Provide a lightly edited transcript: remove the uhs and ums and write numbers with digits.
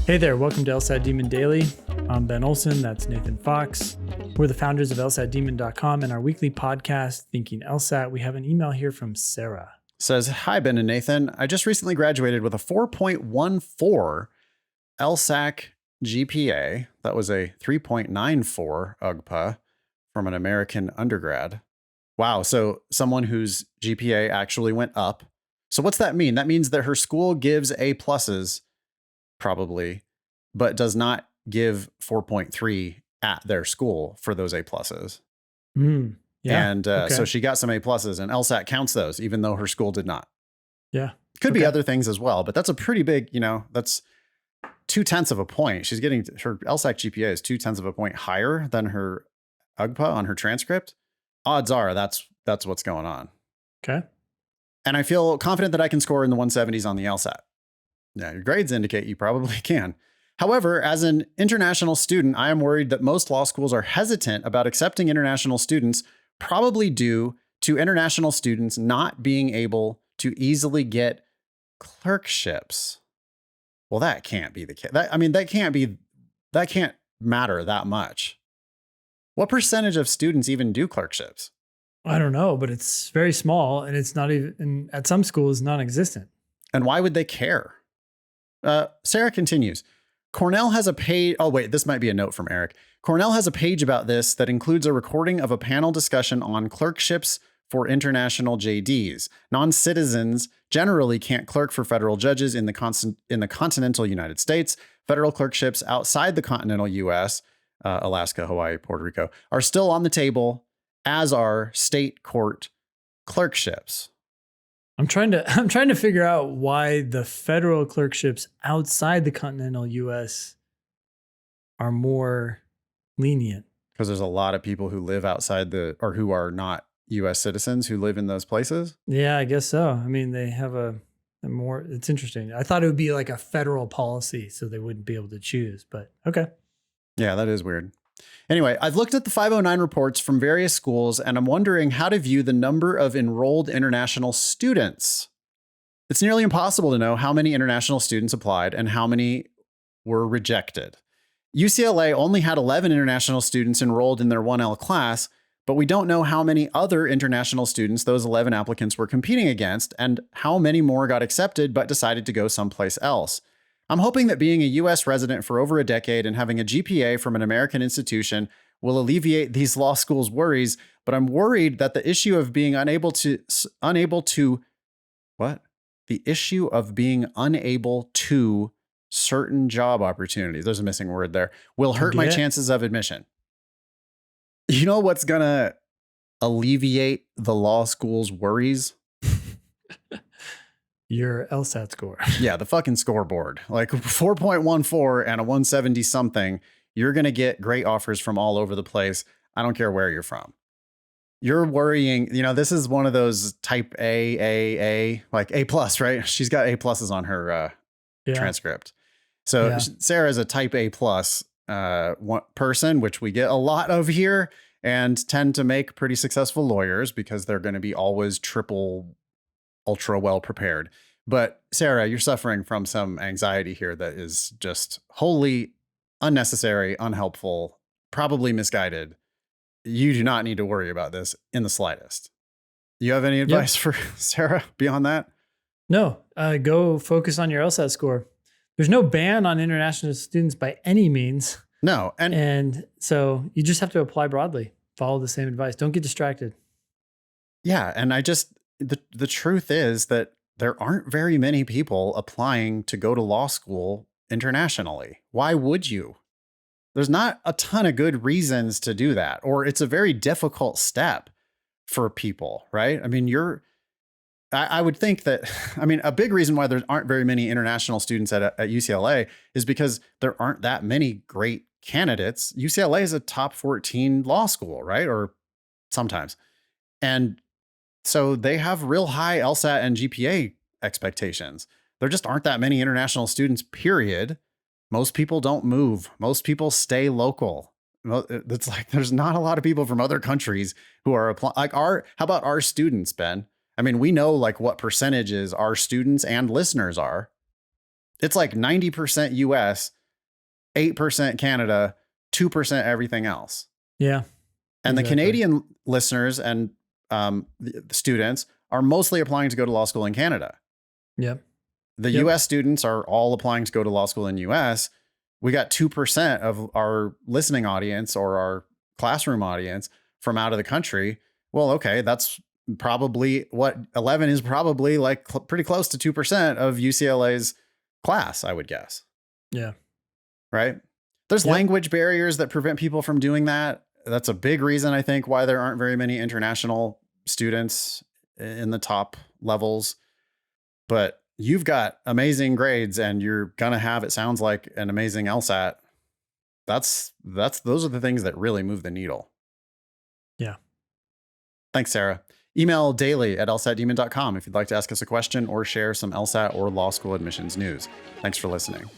Hey there, welcome to LSAT Demon Daily. I'm Ben Olson, that's Nathan Fox. We're the founders of LSATdemon.com and our weekly podcast, Thinking LSAT. We have an email here from Sarah. Says, hi, Ben and Nathan. I just recently graduated with a 4.14 LSAC GPA. That was a 3.94 UGPA from an American undergrad. Wow, so someone whose GPA actually went up. So what's that mean? That means that her school gives A pluses, probably, but does not give 4.3 at their school for those A pluses. Yeah. And so she got some A pluses, and LSAT counts those, even though her school did not. Yeah. Could be other things as well, but that's a pretty big, that's 0.2 of a point. She's getting her LSAC GPA is 0.2 of a point higher than her UGPA on her transcript. Odds are that's what's going on. Okay. And I feel confident that I can score in the 170s on the LSAT. Yeah, your grades indicate you probably can. However, as an international student, I am worried that most law schools are hesitant about accepting international students, probably due to international students not being able to easily get clerkships. Well, that can't be the case. That can't matter that much. What percentage of students even do clerkships? I don't know, but it's very small and it's not even, at some schools, non-existent. And why would they care? Sarah continues. Cornell has a page. Oh, wait, this might be a note from Eric. Cornell has a page about this that includes a recording of a panel discussion on clerkships for international JDs. Non-citizens generally can't clerk for federal judges in the continental United States. Federal clerkships outside the continental U.S., Alaska, Hawaii, Puerto Rico, are still on the table, as are state court clerkships. I'm trying to figure out why the federal clerkships outside the continental U.S. are more lenient. Because there's a lot of people who live outside or who are not U.S. citizens who live in those places. Yeah, I guess so. I mean, they have a more, it's interesting. I thought it would be like a federal policy, so they wouldn't be able to choose, but okay. Yeah, that is weird. Anyway, I've looked at the 509 reports from various schools, and I'm wondering how to view the number of enrolled international students. It's nearly impossible to know how many international students applied and how many were rejected. UCLA only had 11 international students enrolled in their 1L class, but we don't know how many other international students those 11 applicants were competing against and how many more got accepted but decided to go someplace else. I'm hoping that being a U.S. resident for over a decade and having a GPA from an American institution will alleviate these law schools' worries, but I'm worried that the issue of being unable to certain job opportunities, there's a missing word there, will hurt my chances of admission. You know what's going to alleviate the law school's worries? Your LSAT score. Yeah, the fucking scoreboard. Like 4.14 and a 170 something, you're going to get great offers from all over the place. I don't care where you're from. You're worrying, this is one of those type A, like A plus, right? She's got A pluses on her transcript. So Sarah's a type A plus person, which we get a lot of here and tend to make pretty successful lawyers because they're going to be always triple ultra well prepared. But Sarah, you're suffering from some anxiety here that is just wholly unnecessary, unhelpful, probably misguided. You do not need to worry about this in the slightest. You have any advice for Sarah beyond that? No, go focus on your LSAT score. There's no ban on international students by any means. No. And so you just have to apply broadly, follow the same advice. Don't get distracted. Yeah. And the truth is that there aren't very many people applying to go to law school internationally. Why would you? There's not a ton of good reasons to do that, or it's a very difficult step for people, right? I mean, I would think that, a big reason why there aren't very many international students at UCLA is because there aren't that many great candidates. UCLA is a top 14 law school, right? Or sometimes. And so they have real high LSAT and GPA expectations. There just aren't that many international students, period. Most people don't move. Most people stay local. It's like there's not a lot of people from other countries who are applying. How about our students, Ben? I mean, we know like what percentages our students and listeners are. It's like 90% US, 8% Canada, 2% everything else. Yeah. And exactly. the Canadian listeners and the students are mostly applying to go to law school in Canada. Yep. The Yep. US students are all applying to go to law school in US. We got 2% of our listening audience or our classroom audience from out of the country. Well, okay, that's probably what 11 is probably like pretty close to 2% of UCLA's class, I would guess. Yeah. Right. There's Yep. language barriers that prevent people from doing that. That's a big reason, I think, why there aren't very many international students in the top levels. But you've got amazing grades and you're going to have, it sounds like, an amazing LSAT. Those are the things that really move the needle. Yeah. Thanks, Sarah. Email daily@lsatdemon.com if you'd like to ask us a question or share some LSAT or law school admissions news. Thanks for listening.